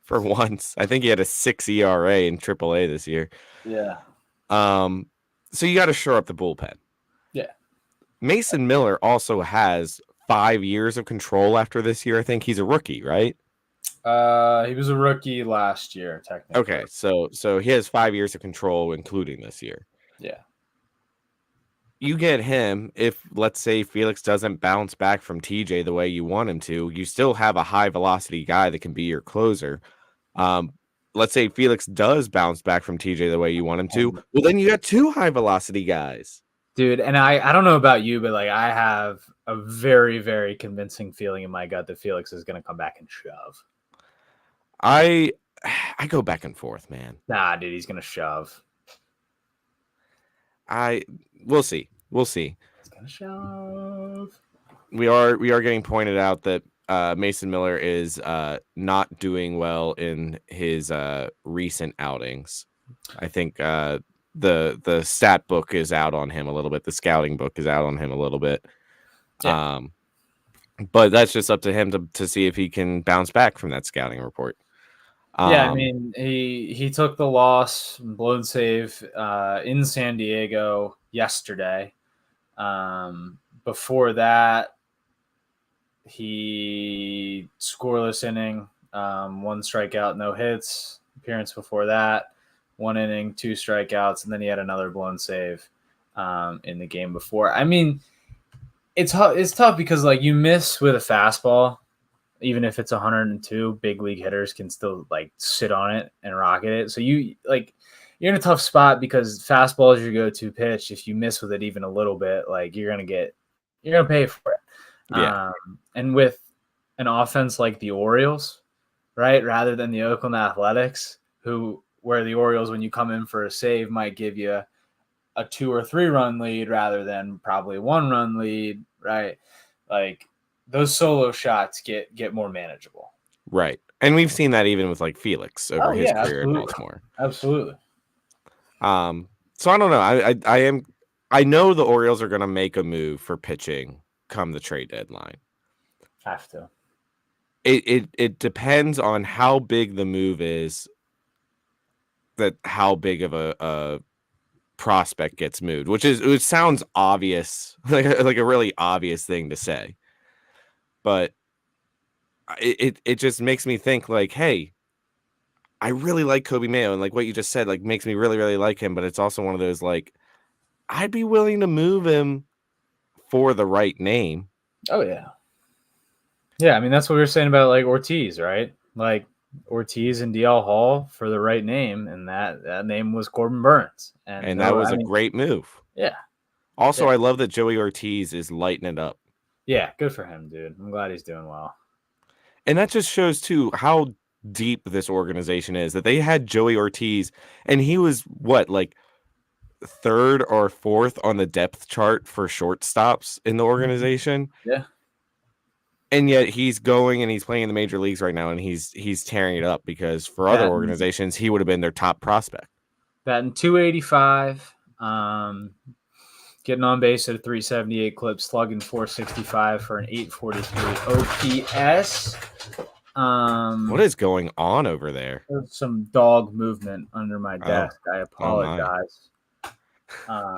for once, I think he had a 6 ERA in AAA this year. Yeah. Um, so you got to shore up the bullpen. Yeah. Mason Miller also has 5 years of control after this year. I think he's a rookie, right? He was a rookie last year, technically. Okay, so he has 5 years of control, including this year. Yeah. You get him if, let's say, Felix doesn't bounce back from TJ the way you want him to. You still have a high velocity guy that can be your closer. Let's say Felix does bounce back from TJ the way you want him to. Well, then you got 2 high velocity guys. Dude, and I don't know about you, but like I have a very, very convincing feeling in my gut that Felix is gonna come back and shove. I I go back and forth, man. Nah, dude, he's gonna shove. We'll see. We'll see. He's gonna shove. We are getting pointed out that Mason Miller is not doing well in his recent outings. I think the stat book is out on him a little bit. The scouting book is out on him a little bit. Yeah. But that's just up to him to see if he can bounce back from that scouting report. Yeah, I mean, he took the loss, blown save in San Diego yesterday. Before that, he scoreless inning, 1 strikeout, no hits. Appearance before that, 1 inning, 2 strikeouts, and then he had another blown save in the game before. I mean, it's tough because like you miss with a fastball, even if it's 102, big league hitters can still like sit on it and rocket it. So you're in a tough spot because fastball is your go-to pitch. If you miss with it even a little bit, like you're gonna pay for it. Yeah. And with an offense like the Orioles, right, rather than the Oakland Athletics, where the Orioles, when you come in for a save, might give you a 2 or 3 run lead rather than probably a 1 run lead, right? Like those solo shots get more manageable. Right. And we've seen that even with like Felix over his career absolutely. in Baltimore. Absolutely. So I don't know. I know the Orioles are going to make a move for pitching come the trade deadline. Have to. It depends on how big the move is, that how big of a prospect gets moved, which sounds obvious, like a really obvious thing to say, but it just makes me think like, hey, I really like Kobe Mayo, and like what you just said, like makes me really, really like him, but it's also one of those like, I'd be willing to move him for the right name. Oh yeah. Yeah, I mean that's what we were saying about like Ortiz, right? Like Ortiz and DL Hall for the right name, and that name was Corbin Burns. And And that no, was I a mean, great move. yeah, Also, yeah, I love that Joey Ortiz is lighting it up. yeah, good for him, dude. I'm glad he's doing well. And that just shows too how deep this organization is, that they had Joey Ortiz and he was what, like third or fourth on the depth chart for shortstops in the organization. Yeah, And yet he's going and he's playing in the major leagues right now and he's tearing it up, because for other batting organizations he would have been their top prospect. batting 285, getting on base at a 378 clip, slugging 465 for an 843 OPS. What is going on over there? There's some dog movement under my Oh, desk. I oh my. apologize.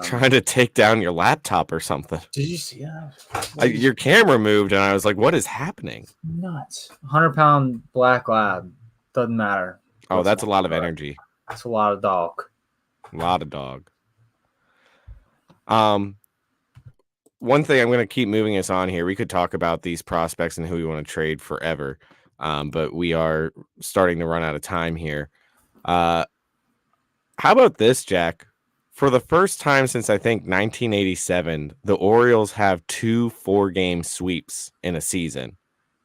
Trying to take down your laptop or something. Did you see that? Your camera moved and I was like, what is happening? Nuts. 100-pound black lab. Doesn't matter. Oh, that's a lot of energy. That's a lot of dog. A lot of dog. One thing I'm going to keep moving us on here. We could talk about these prospects and who we want to trade forever, but we are starting to run out of time here. How about this, Jack? For the first time since I think 1987, the Orioles have 2 4-game sweeps in a season,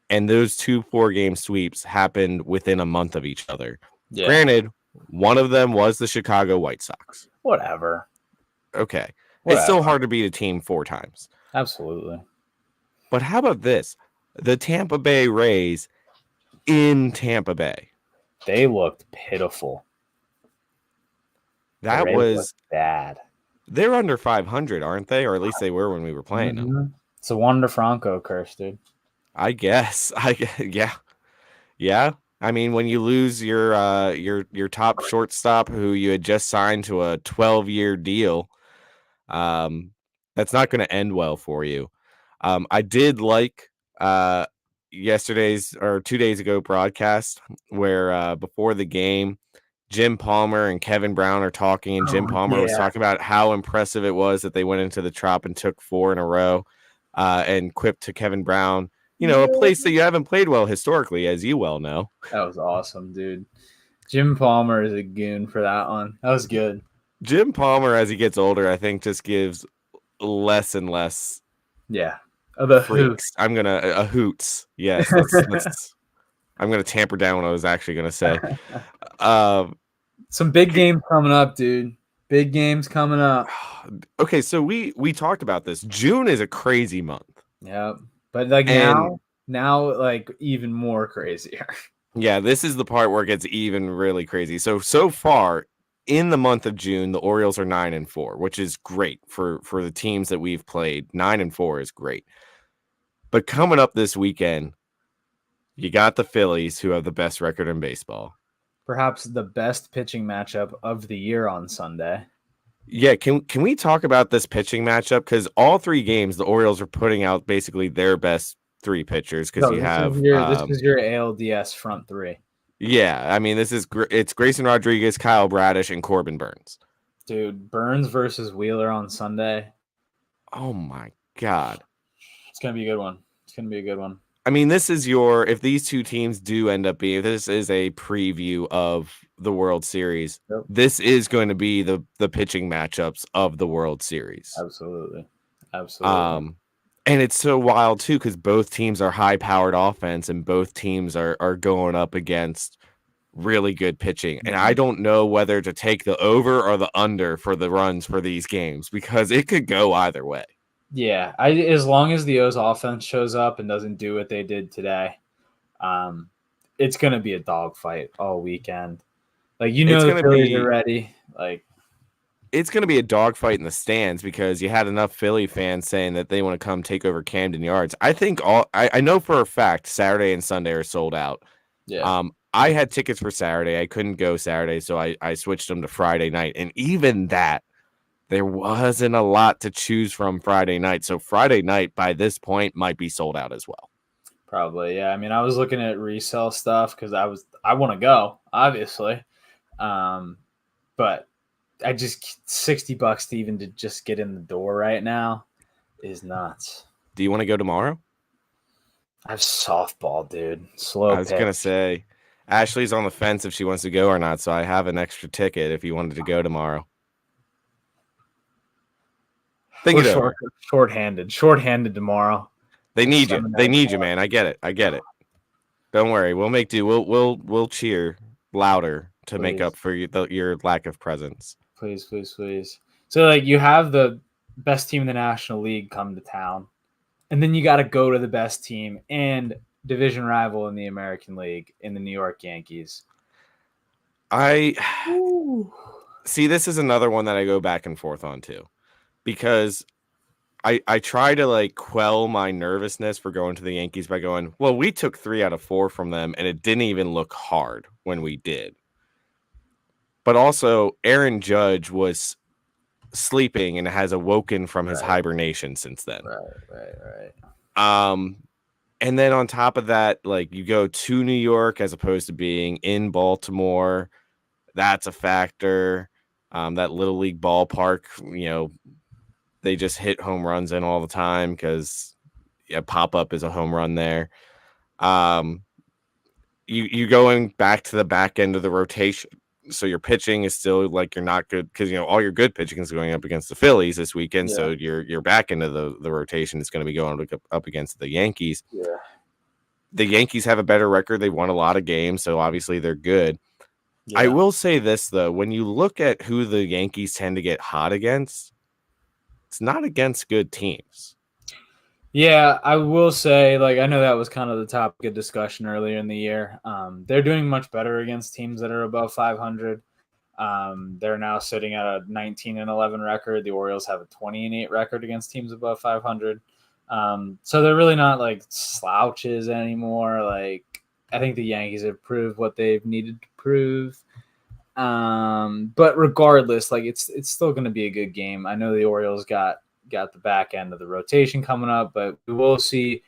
and those 2 4-game sweeps happened within a month of each other. Yeah. Granted, one of them was the Chicago White Sox. Whatever. Okay. Whatever. It's still hard to beat a team 4 times. Absolutely. But how about this? The Tampa Bay Rays in Tampa Bay. They looked pitiful. That was bad. They're under 500, aren't they? Or at least they were when we were playing them. It's a Wander Franco curse, dude. I guess. Yeah. I mean, when you lose your top shortstop who you had just signed to a 12-year deal, that's not going to end well for you. I did like yesterday's or 2 days ago broadcast where before the game, Jim Palmer and Kevin Brown are talking, and Jim Palmer was talking about how impressive it was that they went into the Trop and took 4 in a row, and quipped to Kevin Brown, a place that you haven't played well historically, as you well know. That was awesome, dude. Jim Palmer is a goon for that one. That was good. Jim Palmer, as he gets older, I think just gives less and less. Yeah. The freaks. I'm gonna hoots. Yes, that's I'm gonna tamper down what I was actually gonna say. Some big games coming up, dude. Big games coming up. Okay, so we talked about this. June is a crazy month. Yeah, but like now like even more crazier. Yeah, this is the part where it gets even really crazy. So far in the month of June, the Orioles are 9-4, which is great for the teams that we've played. 9-4 is great. But coming up this weekend, you got the Phillies, who have the best record in baseball. Perhaps the best pitching matchup of the year on Sunday. Yeah, can we talk about this pitching matchup? Because all 3 games, the Orioles are putting out basically their best 3 pitchers. Because this is your ALDS front 3. Yeah, I mean it's Grayson Rodriguez, Kyle Bradish, and Corbin Burns. Dude, Burns versus Wheeler on Sunday. Oh my God, it's gonna be a good one. I mean, this is if these 2 teams do end up being, this is a preview of the World Series. Yep. This is going to be the pitching matchups of the World Series. Absolutely. And it's so wild too, because both teams are high-powered offense, and both teams are going up against really good pitching. And I don't know whether to take the over or the under for the runs for these games, because it could go either way. Yeah, as long as the O's offense shows up and doesn't do what they did today, it's going to be a dogfight all weekend. Like, the Phillies are ready. Like, it's going to be a dogfight in the stands, because you had enough Philly fans saying that they want to come take over Camden Yards. I think I know for a fact Saturday and Sunday are sold out. Yeah. I had tickets for Saturday. I couldn't go Saturday, so I switched them to Friday night. And even that, there wasn't a lot to choose from Friday night. So Friday night by this point might be sold out as well. Probably, yeah. I mean, I was looking at resale stuff because I want to go, obviously. But I just $60 to even to just get in the door right now is nuts. Do you want to go tomorrow? I have softball, dude. Slow I was gonna pitch. say, Ashley's on the fence if she wants to go or not, so I have an extra ticket if you wanted to go tomorrow. Think We're it over. short-handed. Short-handed tomorrow. They At need you. 7 They need you, o'clock. man. I get it. I get it. Don't worry. We'll make do. We'll cheer louder to make Please, up for your lack of presence. please, please, please. So like you have the best team in the National League come to town, and then you got to go to the best team and division rival in the American League in the New York Yankees. I Ooh. see. This is another one that I go back and forth on too, because I try to like quell my nervousness for going to the Yankees by going, well, we took 3 out of 4 from them, and it didn't even look hard when we did. But also, Aaron Judge was sleeping and has awoken from his Right, hibernation since then. right. And then on top of that, like you go to New York as opposed to being in Baltimore. That's a factor. That little league ballpark, they just hit home runs in all the time because pop up is a home run there. You going back to the back end of the rotation. So your pitching is still like you're not good because all your good pitching is going up against the Phillies this weekend. Yeah. So your back end of the rotation is going to be going up against the Yankees. Yeah. The Yankees have a better record. They won a lot of games, so obviously they're good. Yeah. I will say this though, when you look at who the Yankees tend to get hot against, it's not against good teams. Yeah, I will say, like, I know that was kind of the topic of discussion earlier in the year. They're doing much better against teams that are above 500. They're now sitting at a 19-11 record. The Orioles have a 20-8 record against teams above 500. So they're really not like slouches anymore. Like, I think the Yankees have proved what they've needed to prove. But regardless, like it's still going to be a good game. I know the Orioles got the back end of the rotation coming up, but we will see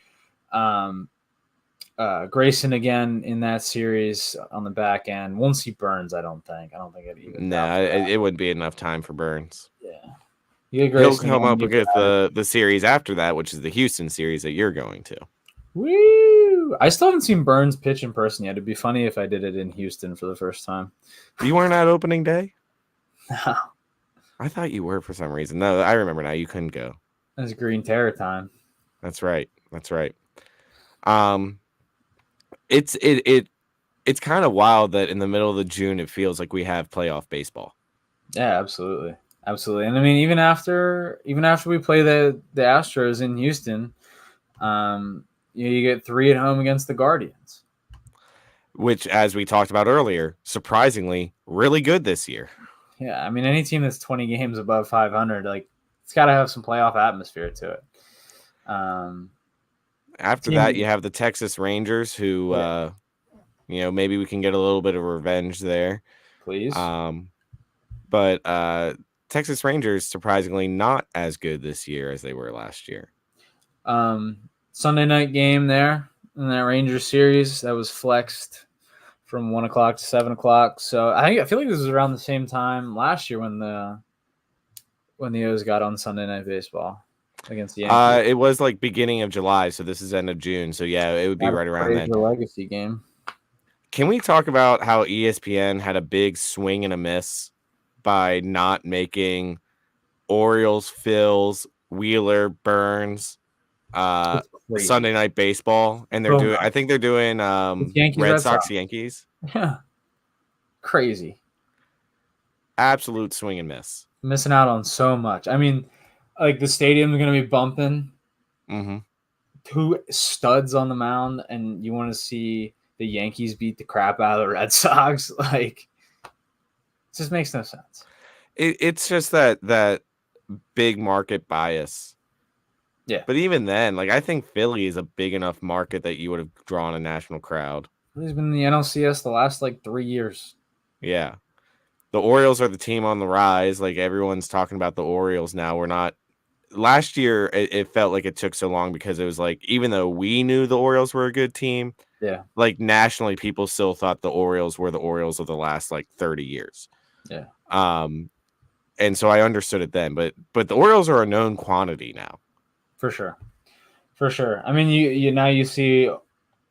Grayson again in that series on the back end. Won't see Burns, I don't think. I don't think it evens out. No, it wouldn't be enough time for Burns. Yeah. You get He'll Grayson come again, up you against got the series after that, which is the Houston series that you're going to. Woo! I still haven't seen Burns pitch in person yet. It'd be funny if I did it in Houston for the first time. You weren't at opening day? No. I thought you were for some reason. No, I remember now. You couldn't go. It's Green Terror time. That's right. That's right. It's kind of wild that in the middle of the June it feels like we have playoff baseball. Yeah, absolutely. Absolutely. And I mean even after we play the Astros in Houston, you get 3 at home against the Guardians. Which, as we talked about earlier, surprisingly, really good this year. Yeah, I mean any team that's 20 games above 500, like it's got to have some playoff atmosphere to it. After that, you have the Texas Rangers, who, maybe we can get a little bit of revenge there. Please. But Texas Rangers, surprisingly, not as good this year as they were last year. Sunday night game there in that Rangers series that was flexed from 1 o'clock to 7 o'clock. So I feel like this was around the same time last year when the O's got on Sunday Night Baseball against the Yankees. It was like beginning of July, so this is end of June. So yeah, it would be right around then. Legacy game. Can we talk about how ESPN had a big swing and a miss by not making Orioles, Phils, Wheeler, Burns, Sunday Night Baseball, and they're doing. I think they're doing Red Sox, Yankees. Yeah, crazy. Absolute swing and miss. Missing out on so much. I mean, like the stadium's going to be bumping. Mm-hmm. 2 studs on the mound, and you want to see the Yankees beat the crap out of the Red Sox. Like, it just makes no sense. It's just that big market bias. Yeah. But even then, like I think Philly is a big enough market that you would have drawn a national crowd. Philly's been in the NLCS the last like 3 years. Yeah. The Orioles are the team on the rise. Like everyone's talking about the Orioles now. We're not. Last year, it felt like it took so long because it was like, even though we knew the Orioles were a good team, yeah, like nationally, people still thought the Orioles were the Orioles of the last like 30 years. Yeah. and so I understood it then. But the Orioles are a known quantity now. For sure. For sure. I mean, you now you see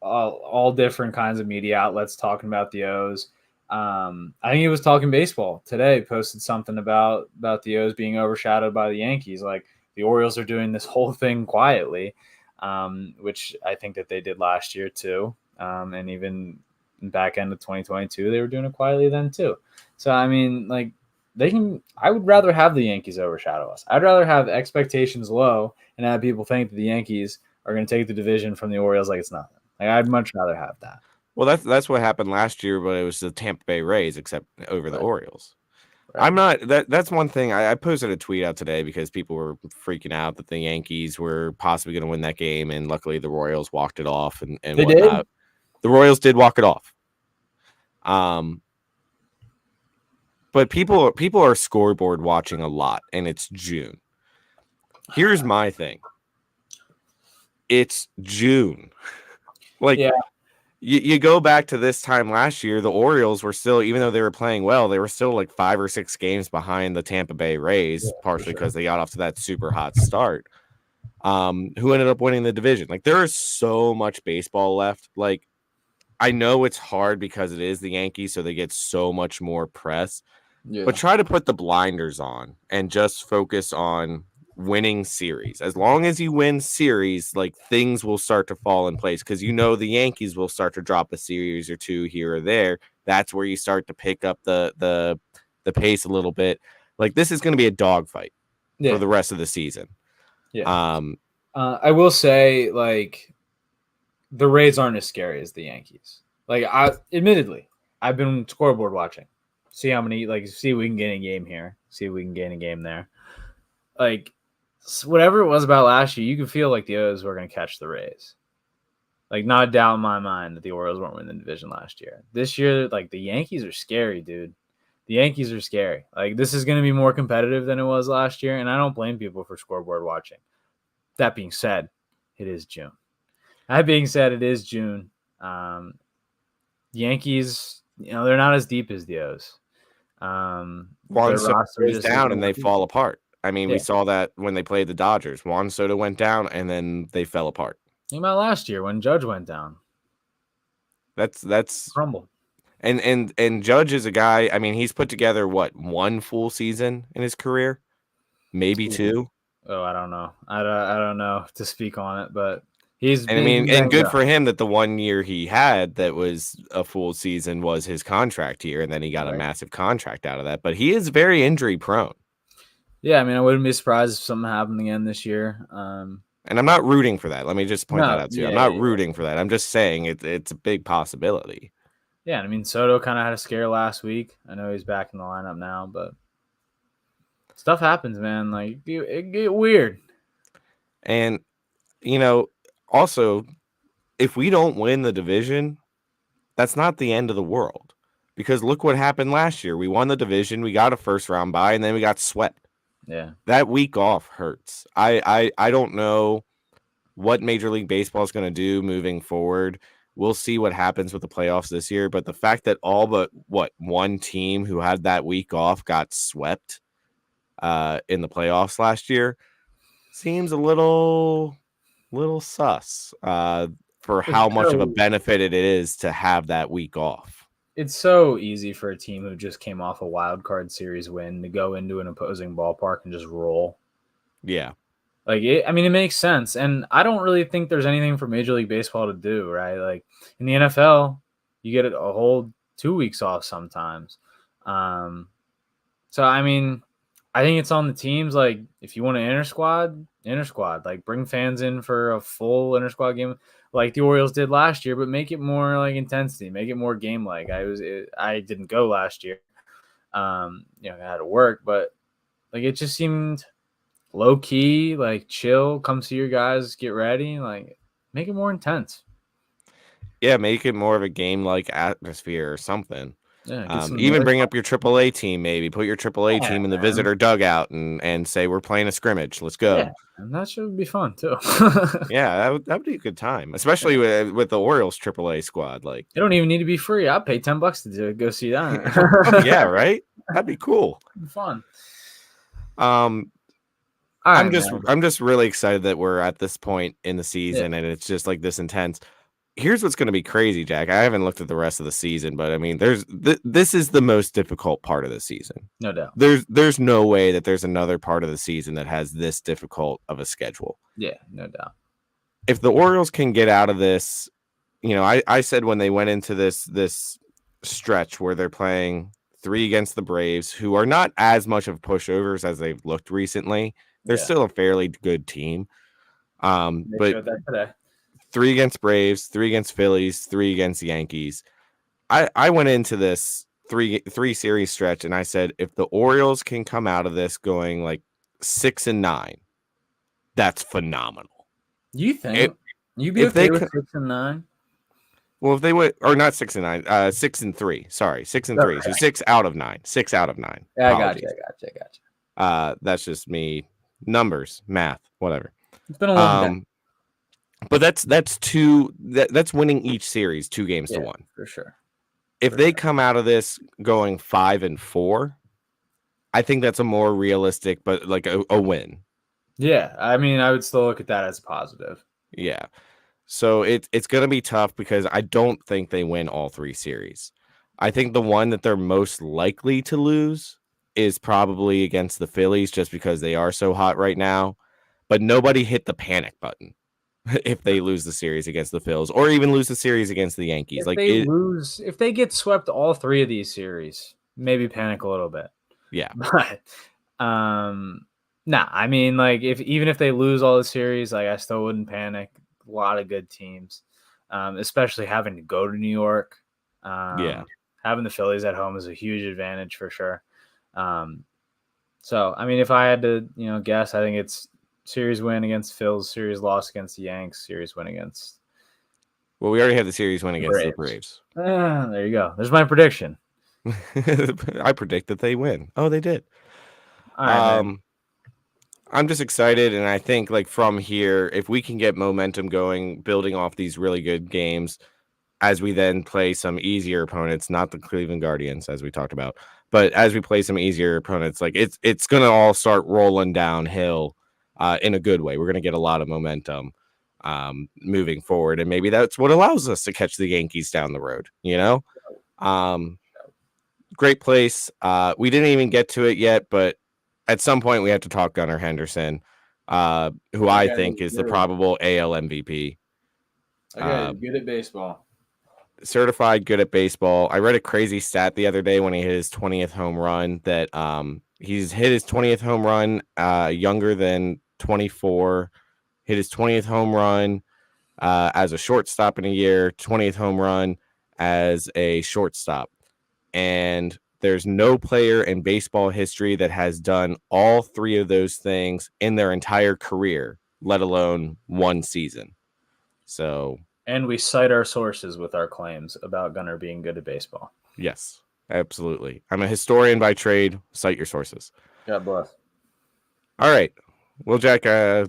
all different kinds of media outlets talking about the O's. I think he was talking baseball today. Posted something about the O's being overshadowed by the Yankees. Like the Orioles are doing this whole thing quietly, which I think that they did last year too, and even back end of 2022 they were doing it quietly then too. So I mean, like they can. I would rather have the Yankees overshadow us. I'd rather have expectations low and have people think that the Yankees are going to take the division from the Orioles like it's nothing. Like I'd much rather have that. Well, that's what happened last year, but it was the Tampa Bay Rays, except over the Right. Orioles. Right. I'm not that's one thing. I posted a tweet out today because people were freaking out that the Yankees were possibly going to win that game, and luckily the Royals walked it off and They did. whatnot. The Royals did walk it off. But people are scoreboard watching a lot, and it's June. Here's my thing. It's June. Like, Yeah. you go back to this time last year, the Orioles were still, even though they were playing well, they were still like 5 or 6 games behind the Tampa Bay Rays, partially because they got off to that super hot start. Who ended up winning the division. Like, there is so much baseball left. Like, I know it's hard because it is the Yankees, so they get so much more press. Yeah. But try to put the blinders on and just focus on winning series. As long as you win series, like things will start to fall in place because the Yankees will start to drop a series or two here or there. That's where you start to pick up the pace a little bit. Like this is going to be a dogfight for the rest of the season. Yeah. I will say, like, the Rays aren't as scary as the Yankees. Like, admittedly, I've been scoreboard watching. See how many, like, see if we can get a game here. See if we can gain a game there. Like, whatever it was about last year, you could feel like the O's were going to catch the Rays. Like, not a doubt in my mind that the Orioles weren't winning the division last year. This year, like, the Yankees are scary, dude. The Yankees are scary. Like, this is going to be more competitive than it was last year, and I don't blame people for scoreboard watching. That being said, it is June. The Yankees, they're not as deep as the O's. Juan Soto goes down and they fall apart. I mean, we saw that when they played the Dodgers. Juan Soto went down and then they fell apart. Think about last year when Judge went down. That's crumble. And Judge is a guy. I mean, he's put together one full season in his career, maybe 2. Oh, I don't know. I don't know to speak on it, but he's. And good for him that the 1 year he had that was a full season was his contract year, and then he got a massive contract out of that. But he is very injury prone. Yeah, I mean, I wouldn't be surprised if something happened again this year. And I'm not rooting for that. Let me just point that out to you. I'm not rooting for that. I'm just saying it's a big possibility. Yeah, I mean, Soto kind of had a scare last week. I know he's back in the lineup now, but stuff happens, man. Like, it get weird. And, also, if we don't win the division, that's not the end of the world. Because look what happened last year. We won the division, we got a first round bye, and then we got swept. Yeah. That week off hurts. I don't know what Major League Baseball is going to do moving forward. We'll see what happens with the playoffs this year. But the fact that all but one team who had that week off got swept in the playoffs last year seems a little sus for how much of a benefit it is to have that week off. It's so easy for a team who just came off a wild card series win to go into an opposing ballpark and just roll. Yeah. Like, it makes sense. And I don't really think there's anything for Major League Baseball to do, right? Like, in the NFL, you get a whole 2 weeks off sometimes. So, I mean, I think it's on the teams. Like, if you want an inter squad, like, bring fans in for a full inter squad game like the Orioles did last year, but make it more like intensity, make it more game-like. I didn't go last year. I had to work, but like, it just seemed low key, like chill, come see your guys, get ready, like make it more intense. Yeah, make it more of a game-like atmosphere or something. Yeah, even bring up your AAA team, maybe put your AAA team in the visitor dugout and say we're playing a scrimmage. Let's go. Yeah, and that should be fun too. Yeah, that would be a good time, especially with the Orioles AAA squad. Like, it don't even need to be free. I'd pay $10 to go see that. Yeah, right. That'd be cool. Fun. Um, All I'm right, just man. I'm just really excited that we're at this point in the Yeah, season and it's just like this intense. Here's what's going to be crazy, Jack. I haven't looked at the rest of the season, but I mean, this is the most difficult part of the season. no doubt. There's no way that there's another part of the season that has this difficult of a schedule. Yeah, no doubt. If the Orioles can get out of this, I said when they went into this stretch where they're playing 3 against the Braves, who are not as much of pushovers as they've looked recently. They're Yeah, still a fairly good team. they But showed that today. 3 against Braves, 3 against Phillies, 3 against Yankees. I went into this three series stretch and I said if the Orioles can come out of this going like 6-9, that's phenomenal. You If think you'd be if they okay with 6-9? well, if they would, or not 6-9, 6-3. Sorry, 6-3. So Okay. 6 out of 9. 6 out of 9. Yeah, I got you. Apologies. I got you. That's just me. Numbers, math, whatever. It's been a long day. But that's winning each series 2 games to 1. For sure. If they come out of this going 5-4, I think that's a more realistic, but like a win. Yeah, I mean, I would still look at that as a positive. Yeah. So it's going to be tough because I don't think they win all 3 series. I think the one that they're most likely to lose is probably against the Phillies just because they are so hot right now. But nobody hit the panic button if they lose the series against the Phils or even lose the series against the Yankees. If they get swept all 3 of these series, maybe panic a little bit. Yeah. But nah, I mean, like even if they lose all the series, like I still wouldn't panic. A lot of good teams, especially having to go to New York. Yeah. Having the Phillies at home is a huge advantage for sure. So I mean, if I had to, guess, I think it's series win against Phils, series loss against the Yanks, series win against. Well, we already had the series win against the Braves. There you go. There's my prediction. I predict that they win. Oh, they did. All right, man. I'm just excited, and I think like from here, if we can get momentum going, building off these really good games, as we then play some easier opponents, not the Cleveland Guardians as we talked about, but as we play some easier opponents, like it's gonna all start rolling downhill in a good way. We're gonna get a lot of momentum moving forward, and maybe that's what allows us to catch the Yankees down the road. Great place. We didn't even get to it yet, but at some point we have to talk Gunnar Henderson, who I think is the probable AL MVP. Okay, good at baseball. Certified good at baseball. I read a crazy stat the other day when he hit his 20th home run that he's hit his 20th home run younger than 24, hit his 20th home run as a shortstop in a year, 20th home run as a shortstop. And there's no player in baseball history that has done all 3 of those things in their entire career, let alone one season. So, and we cite our sources with our claims about Gunnar being good at baseball. Yes, absolutely. I'm a historian by trade. Cite your sources. God bless. All right. Well, Jack, I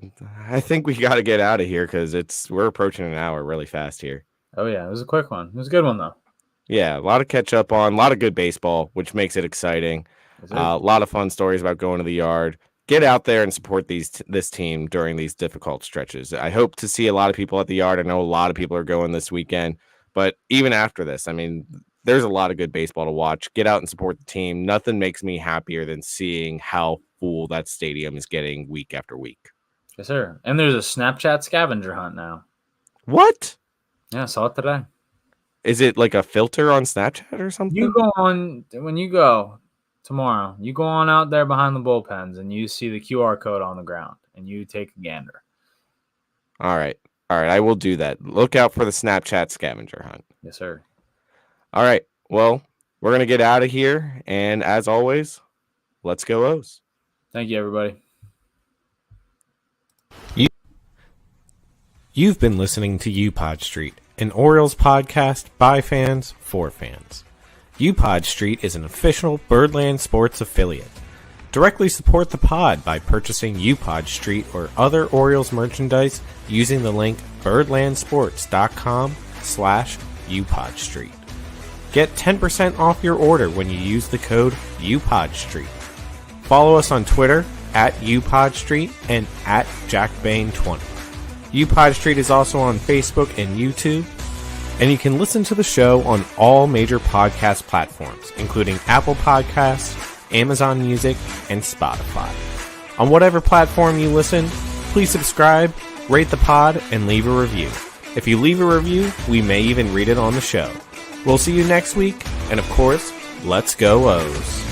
think we got to get out of here because we're approaching an hour really fast here. Oh, yeah. It was a quick one. It was a good one, though. Yeah, a lot of catch up on, a lot of good baseball, which makes it exciting. A lot of fun stories about going to the yard. Get out there and support this team during these difficult stretches. I hope to see a lot of people at the yard. I know a lot of people are going this weekend, but even after this, I mean, there's a lot of good baseball to watch. Get out and support the team. Nothing makes me happier than seeing how full that stadium is getting week after week. Yes, sir. And there's a Snapchat scavenger hunt now. What? Yeah, I saw it today. Is it like a filter on Snapchat or something? You go on when you go tomorrow. You go on out there behind the bullpens and you see the QR code on the ground and you take a gander. All right. I will do that. Look out for the Snapchat scavenger hunt. Yes, sir. All right. Well, we're going to get out of here. And as always, let's go O's. Thank you, everybody. You've been listening to UPod Street, an Orioles podcast by fans for fans. UPod Street is an official Birdland Sports affiliate. Directly support the pod by purchasing UPod Street or other Orioles merchandise using the link birdlandsports.com/UPod Street. Get 10% off your order when you use the code UPod Street. Follow us on Twitter at UPodStreet and at JackBain20. UPodStreet is also on Facebook and YouTube, and you can listen to the show on all major podcast platforms, including Apple Podcasts, Amazon Music, and Spotify. On whatever platform you listen, please subscribe, rate the pod, and leave a review. If you leave a review, we may even read it on the show. We'll see you next week, and of course, let's go O's.